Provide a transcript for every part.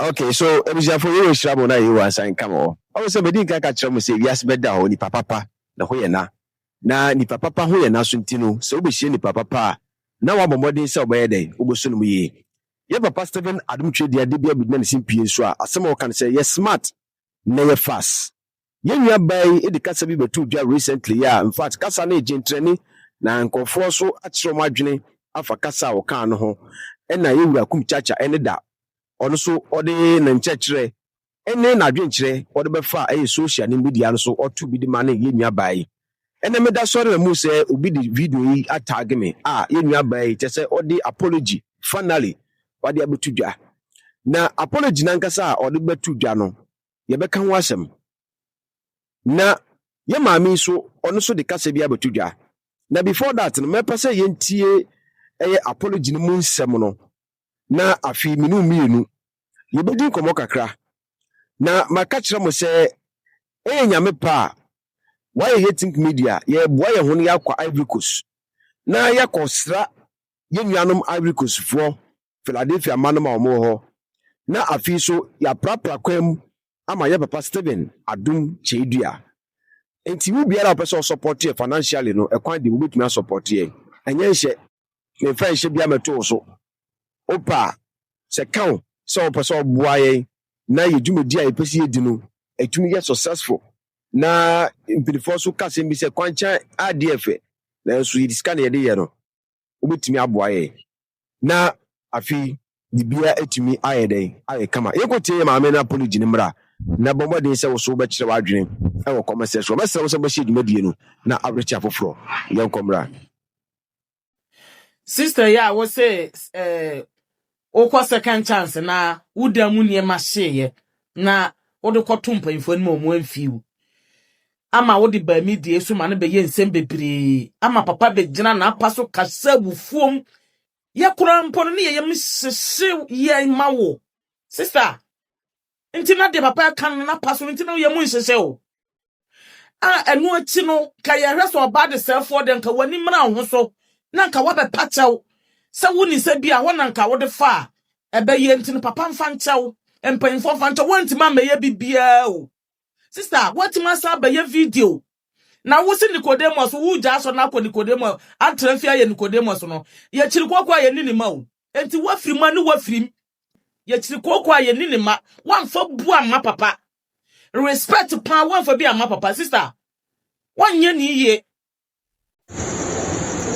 Okay, so ebusha for you shabo na you asan come on. I was somebody ka kyerɛ mo say wiase bɛda hɔ nipa papa na ho yɛ na nipa papa ho yɛ na so ntino so obehie nipa papa na wa bomodin sɛ obɛyɛ dɛ oboso no mu yie. Ye papa Stephen Adom twedi ade bia bi na ne simpie so a asɛm a wɔka sɛ yɛ smart na yɛ fast. Ye nua bai e de kasa bi betu dwa recently ya in fact kasa na ejentrani na nkɔfoɔ so akyerɛ mo adwene afa kasa a wɔka no ho ɛna ye wura Kumchacha ɛne da ɔno so ɔde na nkyɛkyerɛ ɛne na adwenkyerɛ ɔde bɛfa ɛyɛ social media no so ɔto bi de ma na ye nua bai ɛna meda sɔre mu sɛ obi de video yi atag me ye nua bai kyɛ sɛ ɔde apology finally ɔde abetu dwa na apology nankasa a ɔde betu dwa no ye bɛka ho asɛm na ye maami so ɔno so de kasa bi abetu dwa na before that no mɛpɛ sɛ yɛntie ɛyɛ apology no mu nsɛm no na afi minu mienu yebedi nkɔmɔ kakra na maka kyerɛ mo sɛ ɛyɛ nyame pa why you think media ye boy ye ho ya kwa Ivory Coast na ya kɔsra ye nuanom Ivory Coast fo Philadelphia manom a ɔmo hɔ na afi so ya prapra kwam ama ye papa Stephen Adom kyei-duah enti wo biara opese support ye financially no ekwan de wo betumi support ye enye nhye me fa nhye bia meto so opa se kan se opese oboa ye na ye dwumedi a yepese ye di no etumi ye successful na impedifo so kase bi se kwancha ADF na so yi diska na ye de ye no obetumi aboa ye na afi bibia etumi ayede aye kama yekotie maame na apology ni mra na bombodin se wo so be kire wadwene e wo comment section mesra wo se be hye dwumadie no na average afoforo ye nkomra sister ya wo say okwa second chance na wudamu nie ma hye na wo de kwoto mpanfo ni mo amfiu ama wo de ba media so ma ne be ye nsem bebre ama papa be gina na apaso kasa wufuom ye kura mpon ne ye msese ye mawo sister ntina de papa kan na paso ntina ye mu nsese o enu achi no ka ye hweso oba de selfo de nka wani mra ho so na nka wa be pachew se woni se bia ho na nka wo de fa ebe ye ntina papa mfa nchew empanfo mfa nchew wontima ma ye bibia o sister wotima sa ba ye video na wo se Nicodemus wo ja so na ko Nicodemus atrafia ye Nicodemus no ye chirikokwa ye ni ma o enti wafiri ma ni wafiri ye chirikokwa ye ni ma wamfa bu ama papa respect pa wamfa bi ama papa sister wanye ni ye.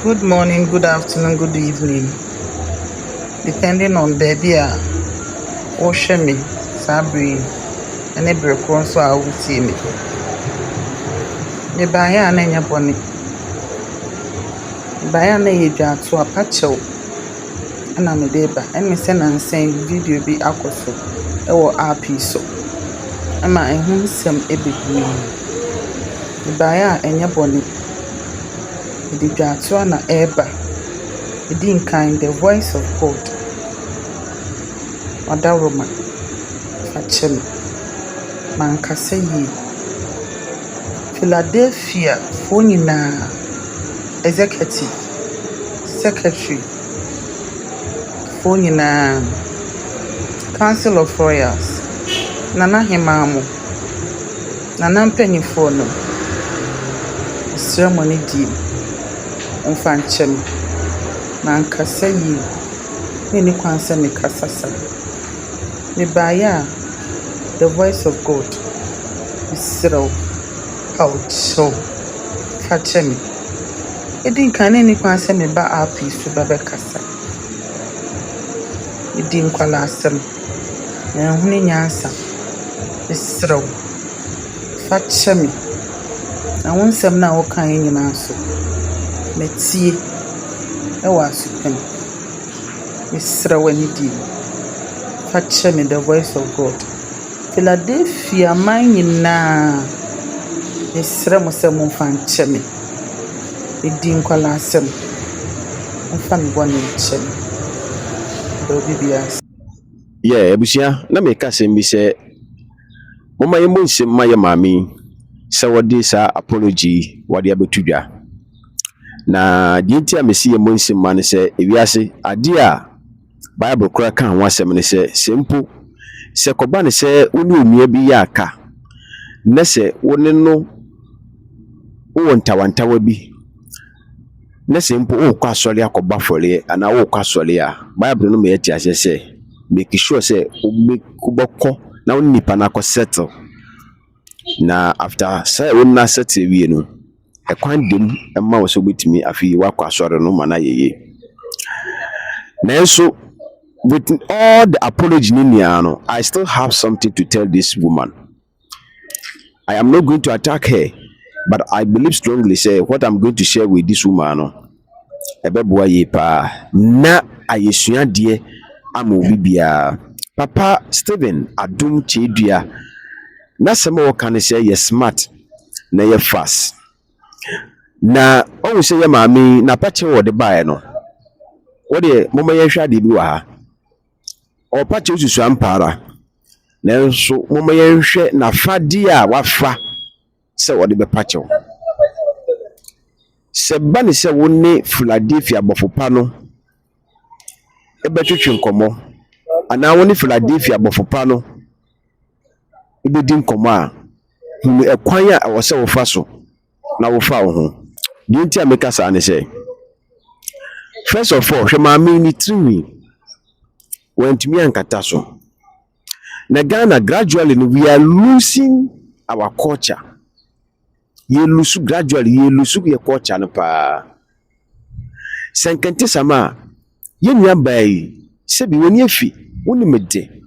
Good morning, good afternoon, good evening, depending on baby oshemi sabri and every so I will see me. The buyer and any bonny buyer na yja to a patcho and I'm a deba and me send and saying video be aquaso or RP so. Am I home some a big mean? The buyer and your bonny the Jatuana Eba, the Dean kind, the voice of God, or that woman, Fachem, Mankaseyi, Philadelphia, Fonina, Executive, Secretary, Fonina, Council of Royals, Nana Himamu, Nana Penny Fono, ceremony deep. Mfanchem na nkasa yi ni kwansa ni kasasa ni baya the voice of God isiro out so fachem edin kan ni kwansa me ba api so baba kasa edin kwala asem na huni nyansa isiro fachem na wonsem na wokan nyina so metie ewa supen misra wani di fachem the voice of God Philadelphia manyina misra musem fanchem edin kwala asem mfam boni chem do bibias ebusia na me kase mbi se moma ye monsim maye mami se wodi sa apology wadi abetu dwa na dinti amesi ye monsim man se ewiase ade a Bible kura kan ho asem ne se sempo se koba ne se woni onua bi ya aka na se woni no wo ntawantawa bi na se mpo wo kwa asori akoba fole ana wo kwa asori a bible no me yeti ase se make sure se ubekọ na woni nipa na ko settle na after say woni na settle wie no ekwan dem emma wo so betimi afi wakọ asori no mana yeye nanso with all the apology no, I still have something to tell this woman. I am not going to attack her, but I believe strongly say what I'm going to share with this woman no ebeboa ye pa na ayesua de amobi bia papa Stephen Adom kyei-duah na sema wo kan say ye smart na ye fast na o say ye maami na pache wo de bae no wo de moma ye hwa de bi wa ha o pache ususu ampara nanso moma ye hwe na fade a wafa se wo de be pache wo se bani se wo ne Philadelphia bofopa no ebetwetwe nkomo ana wo ne Philadelphia bofopa no ebedi nkomo a hunu ekwan a wo se wo fa so na wo fa wo ho di nti a meka sa ne se first of all hwe maami ni trimi wantumi ankata so na Ghana gradually we are losing our culture. Ye lose gradually, ye lose your culture no pa. Sankante sama ye nua bai se bi woni afi woni mede.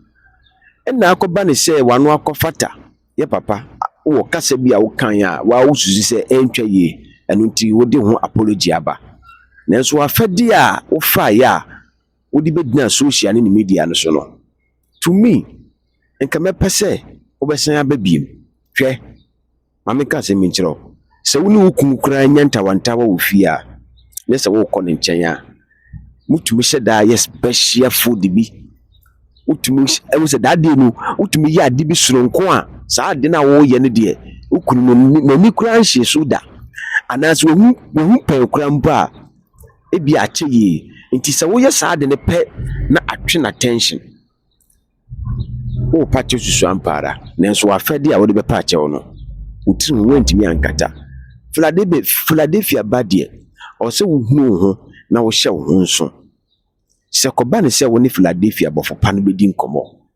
E na akoba ne se wano akofata ye papa wo kasa bi a wo kan a wa wo susu se entwa ye eno nti wo de ho apology aba. Nanso afade a wo fa ya wo di bedina social ne media no so no. To me enka mepese obesan ababiem hwe mameka se minchiro se woni wukun kura nyantawantawa wo fi a ne se wo kɔ ne nkyɛn a mutumi hyeda ye special food bi utumi ewu se dade no utumi ya ade bi soronko a saa ade na wo ye ne de ukunu no ni kura nhye so da anaso wo pe kura mpa ebi a kye yi nti se wo ye saa ade ne pe na atwe na tension o pache susu ampara nanso afade a wo de be pache wo no utiri wentimi ankata Philadelphia badie o se wo hunu ho na wo hye wo ho nso se koba ne se wo ne Philadelphia bofopa no bedi nkomo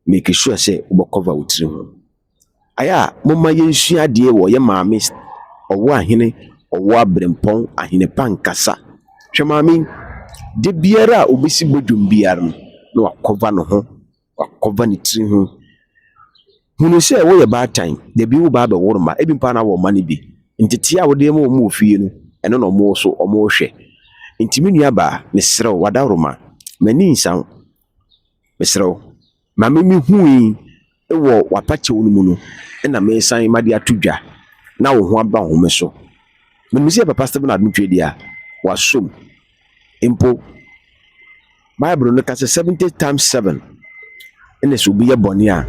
make sure se wo cover utiri ho aya momma yensua de wo ye maame owo ahene owo abrempon ahene pankasa hwe maame de biara obisi bodwum biara no wa cover no ho wa cover ni tiri ho hunu se wo ye bad time de bi wo ba be worma ebi mpa na wo mane bi ntiti a wo de mo mu ofie no eno no mo so o mo hwe ntimi nua ba mesrew wadaroma mani nsan mesrew ma me hui ewo wapache wo mu no na me san ma de atodwa na wo ho aba ho me so me se papa Stephen Adom kyei-duah wa som impo Bible no ka 70 times 7 ene so bi ye boni a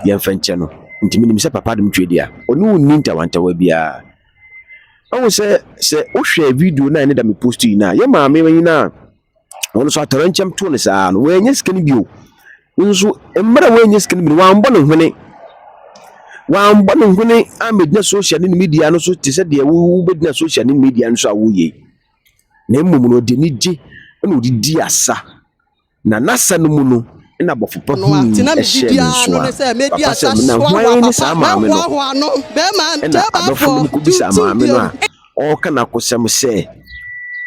ye mfenche no ntimi nim se papa Adom kyei-duah onu ni ntawantawa bia o se o hwe video na ene da me post yi na ye maame wen na ono so ataranchem to ne saa no we nya skani bio nso emra we nya skani bi wa mbɔ ne hune amedna social media no so te se de wo bedna social media no so awoye na emom no de ni gye na odidi asa na nasa no mu no na bofopa hu tina media no ne se media sa so wa no be man te ba fo ku bisa maame no a o kana kosem se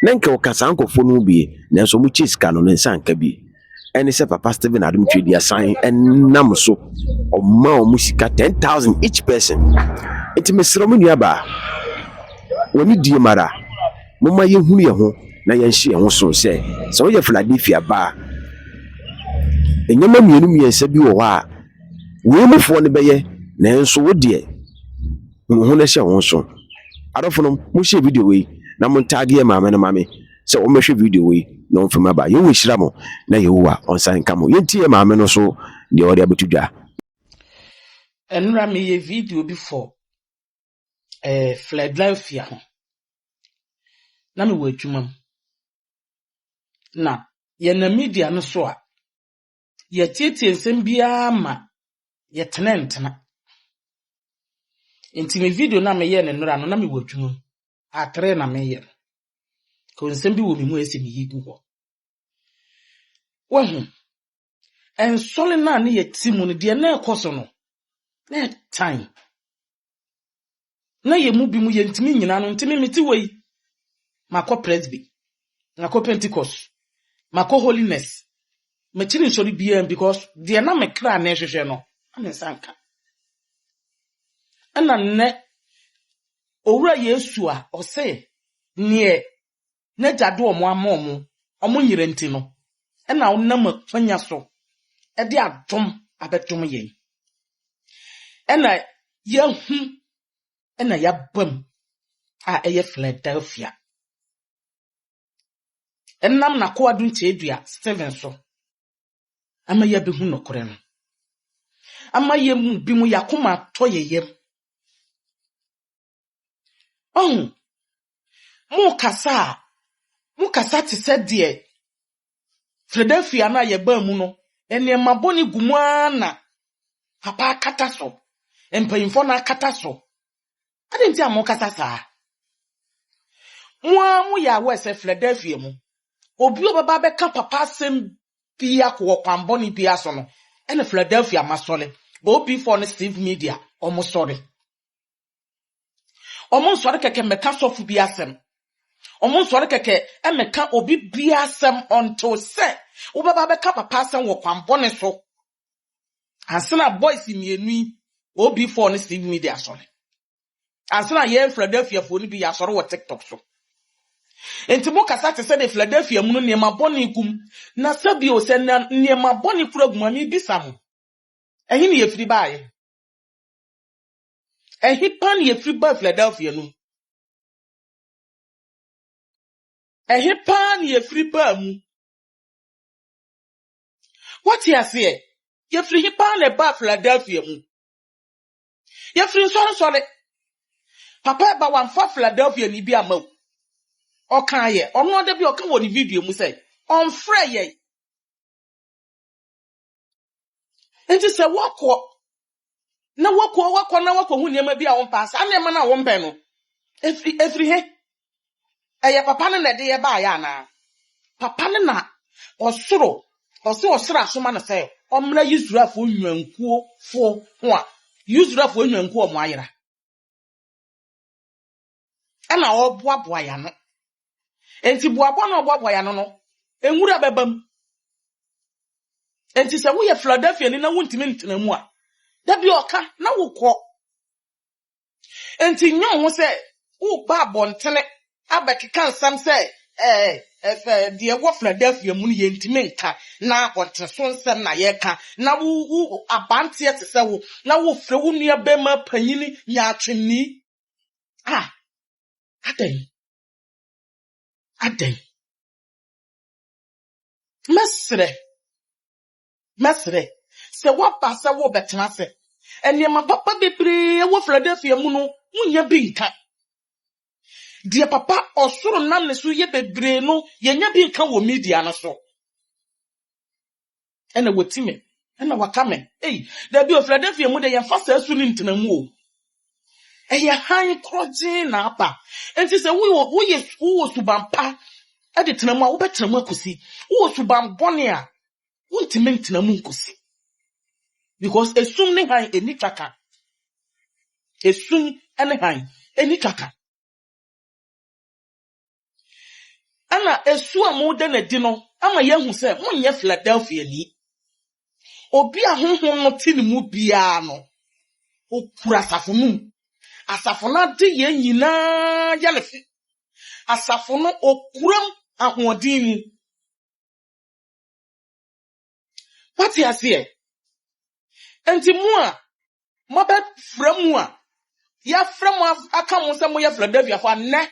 nenke o kasa ankofo no bi na so mu chiska no nsa nka bi ene se papa Stephen Adom kyei-duah sign enam so o ma o musika 10,000 each person enti mesro mu nua ba woni die mara moma ye hunu ye ho na ye nhye ho so se wo ye Philadelphia ba enyama mienu se bi wo a we mufo ne beye na enso wo de ho na hye ho so adofo no mu share video we na mo tag ye maame na maame se wo mehwe video we na on fema ba ye wo hira mo na ye wo a on san kamo ye tie maame no so de ori abetudwa enra me ye video before Philadelphia ho na me wadwuma na ye na media no so a ye tietie nsem bia ma ye tenentena enti me video na me ye ne nora no na me watwum atre na me ye ko nsem bi wo me mu esi me yigu ho wahu en sole na ne ye timu ne de na ekoso no na time na ye mu bi mu ye ntimi nyina no ntimi meti wei makọ presby makọ pentecost makọ holiness mechiri nsori bia because de na me kra na ehwehwe no amesanka ana nne owura Yesu a ose nie na jado omo amomo omo nyire nti no na onam afanya so e de adom abetom yen na yehu na yabam a eye Philadelphia enam na ko adun chedua Stephen so ama ya behu nokore no ama ye mu bi mu yakoma to yeyem mu kasa te se de Philadelphia na ye ba mu no ene maboni gumana papa kata so empayimfo na kata so adenti amo kasa sa mu ya wese Philadelphia mu obi obaba be ka papa sem bia ko kwamboni bia so no ene Philadelphia masole ba obi for ne Steve media omo sorry omo sorry keke meka sofu bia sem omo sorry keke emeka obi bia sem until say obaba be ka papa sem wo kwamboni so asena boys mienu obi for ne Steve media sorry asena ye Philadelphia for ni bi ya sorry wo TikTok so enti mo kasa te se de Philadelphia mu no niema boni kum na sabi o se na niema boni kura guma mi bisam ehi ne yefiri baaye ehi pan yefiri ba Philadelphia no ehi pan yefiri ba mu what you say yefiri hi pan le ba Philadelphia mu yefiri sorry papa ba wan fa Philadelphia ni bi amaw okan ye ono de bi okan woni video mu say on frɛ ye enti se wako na wako hu niema bi a won pass anema na won pɛ no efri he eye papa ne de ye ba ya na papa ne na osoro asoma na say omra Israelfo nwankuo fo ho a Israelfo nwankuo mo ayera ana oboaboa ya no enti boabo na oboaboa ya no enwura bebam enti se wo ye Philadelphia ni na wontimi ntena mu a da bi oka na wokọ enti nyon ho se wo ba bontene abekeka nsam se de wo Philadelphia mu ye ntimi nka na bontene so nsam na ye ka na wo abante te se wo na wo frɛ wo nua bema panyini nya atwenni aden mesre se wo pasa wo betena se eniema papa bebre wo Philadelphia mu no munya bi nka die papa osoro nam ne so ye bebre no yenya bi nka wo media no so ena wotime ena wakame da bi o Philadelphia mu de ye fa sa su ni ntena mu o eye han kroje na apa enti se wo ye subampa ade tena mu a wo betena mu akosi wo subambone a wontime ntena mu nkosi because esum ne han eni twaka esum ene han eni twaka ana esu amu de na di no ama yehu se monye Philadelphia ni obi ahonhon no ti ni mu bia no okura asafo na de ye nyina ya le fi asafo no okuram ahodin what you say enti mu a mobe framu a ya framu aka mo se mo ya Philadelphia fa ne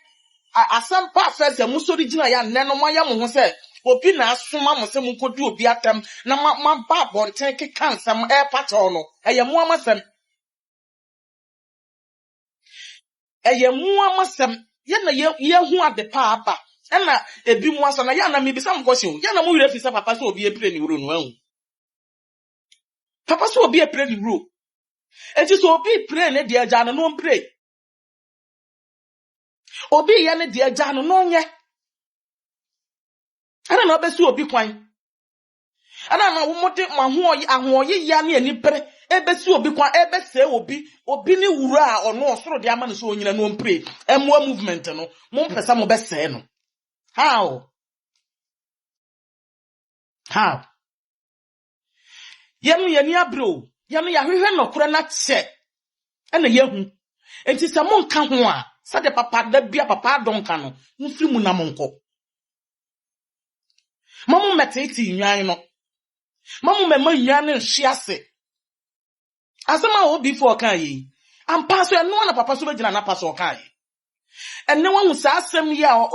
asampa first mu so original ya ne no mo ya mo ho se obi na asoma mo se mo kodu obi atam na ma ba bonten ke kansam pato no eye mo amasem ye na ye hu ade pa aba na ebi mu asa na ya na me bisa mo question ya na mo wire fi sa papa so obi epre ni wuro no ahu Papa so obi e pray the rule. Enti so obi pray ne de agya no pray. Obi ye ne de agya no nye. Ana na obesu obi kwan. Ana na wo mode ahoye ya ne ani pere ebesu obi kwan ebese obi ni wura a ono osoro de ama no so onyina no pray. Emwa movement no mo mpesa mo bese no. How? Yenu yeni abro. Yenu ya hwehwe nokora na che. Ena yehu. Enti se mo nka ho a, sa de papa da bia papa donka no, mfiri mu na mo nko. Mamu meteti nwan no. Mamu mema nwan no hye ase. Asema obi for kan yi. Ampa so eno na papa so begina na pa so kan yi. Enne wan sa asem ya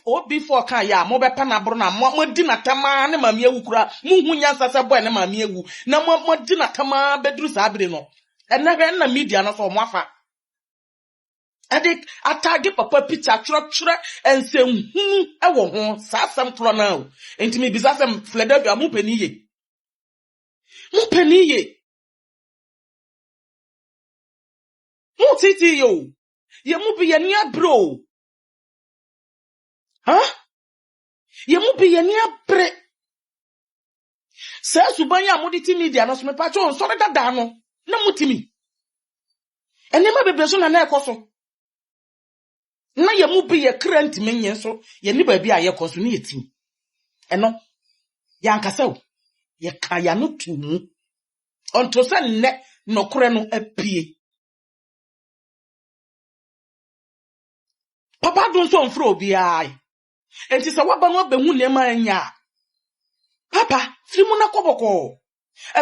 obi for kan ya mo be pa na bro na mo di na tama ne mame ewu kura mu hu nyansa se boy ne mame ewu na mo di na tama bedru sa abire no. Enne hwe na media no so mo afa. Ade atage papa picture chura ense hu ewo ho sa asem kro na o. Enti me bisa asem Philadelphia mu paniye. Mu paniye. Mu titi yo. Ye mu bi ye nia bro. Ye mu bi ye nia bre. Se subanya amudi ti media no so me pa cho so dada no na mutimi. Enema bebe so na na ekoso. Na ye mu bi ye krant menye so ye ni ba bi a ye koso ni yetim. Eno ya nkasa o ye ka ya no tumu. Onto se ne nokore no apie. Papa don so mfro obi ai. Enti se waba no behu nema anya. Papa, frimu na koboko.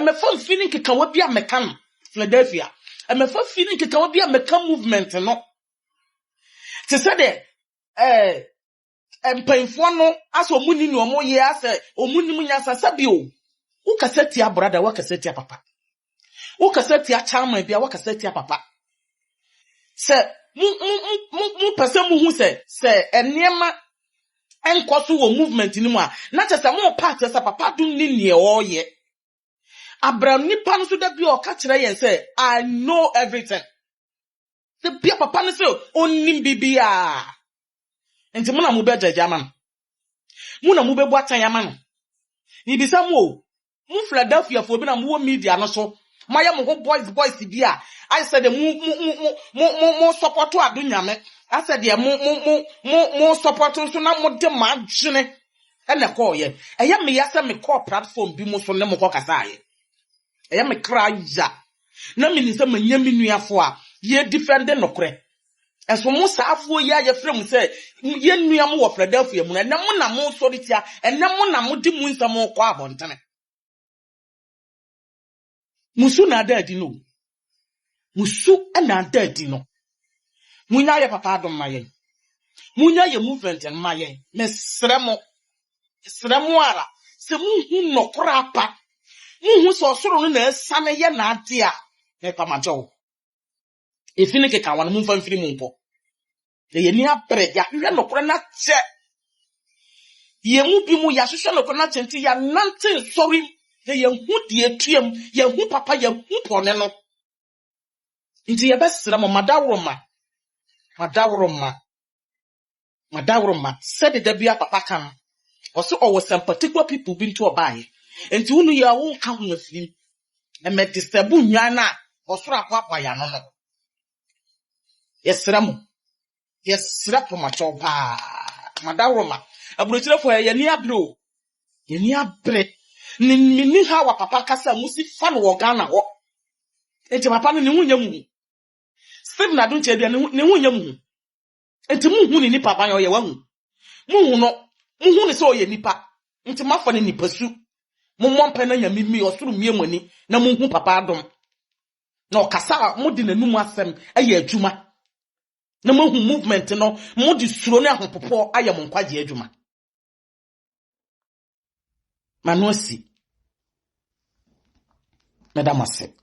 Me fo feeling keka wa bia mekam Philadelphia. Me fo feeling keka wa bia mekam movement no. Te se de empanfo no aso omuni ni omo ye ase omuni mu nya sasabi o. Wo kaseti a brother, wo kaseti a papa. Wo kaseti a chairman bia wo kaseti a papa. Se mu pese mu hu se enema enkoso wo movement ni mu a na chese mo part se papa dum ni ne oye. Abraham nipa no so da bi o ka kire yen say I know everything. The bia papa no say onim bibia. Enti mo na mo be jaja man. Mo na mo be boatan ya man. Ni bisa mo Philadelphia fo bi na mo media no so. Maya mo ho boys bia. I said mo support to adunyame. I said mo support so na mo de ma dwene. E na call ye. Eya me ya say me call platform bi mo so ne mo ko kasa ye. Eya me kra ya. Na me ni say manya me nuafo a ye defend nokre. Enso mo saafo ye ye frem say ye nuam wo Philadelphia mu na mo na mo so ritia enne mo na mo di mu nsam ko abontene. Musu na da di no. Musu na da di no. Munya ye papa Adom maye. Munya ye movement en maye. Me sremo ara. Se mu hu nokra pa. Mu hu so soro no na esane ye na ade a. Me pa majo. Efini ke kan wan mu fa mfiri mu mpo. Ye ni apre ya hwe nokra na che. Ye mu bi mu ya hwehwe nokra na che nti ya nante sorry. Ye hu de etuam, ye hu papa ye hu pone no. Nti ye besra mo madawroma said the bia papa kan. Also some particular people been to a buy. Nti unu ye wo ka ho afim. E me distabu nwan na osoro akwakwa ya no no. Yesra po ma chopa. Madawroma. Aburochire fo ye ni abro. Ye ni abre. Ni ha wa papa kasa musi fa no wo Ghana ho. Enti papa no ni hunya mu. Stephen Adom bia ni hunya mu. Enti mu hu ni papa yo ye wa hu. Mu hu ni so ye nipa. Enti mafo ni nipa su. Mu mompa na nya mimi osoro miemani na mu hu papa Adom. Na okasa mu di nanum asem aye adwuma. Na mu hu movement no mu di suro na ahopopo aye mo nkwaje adwuma. Manosi. Madam Ase.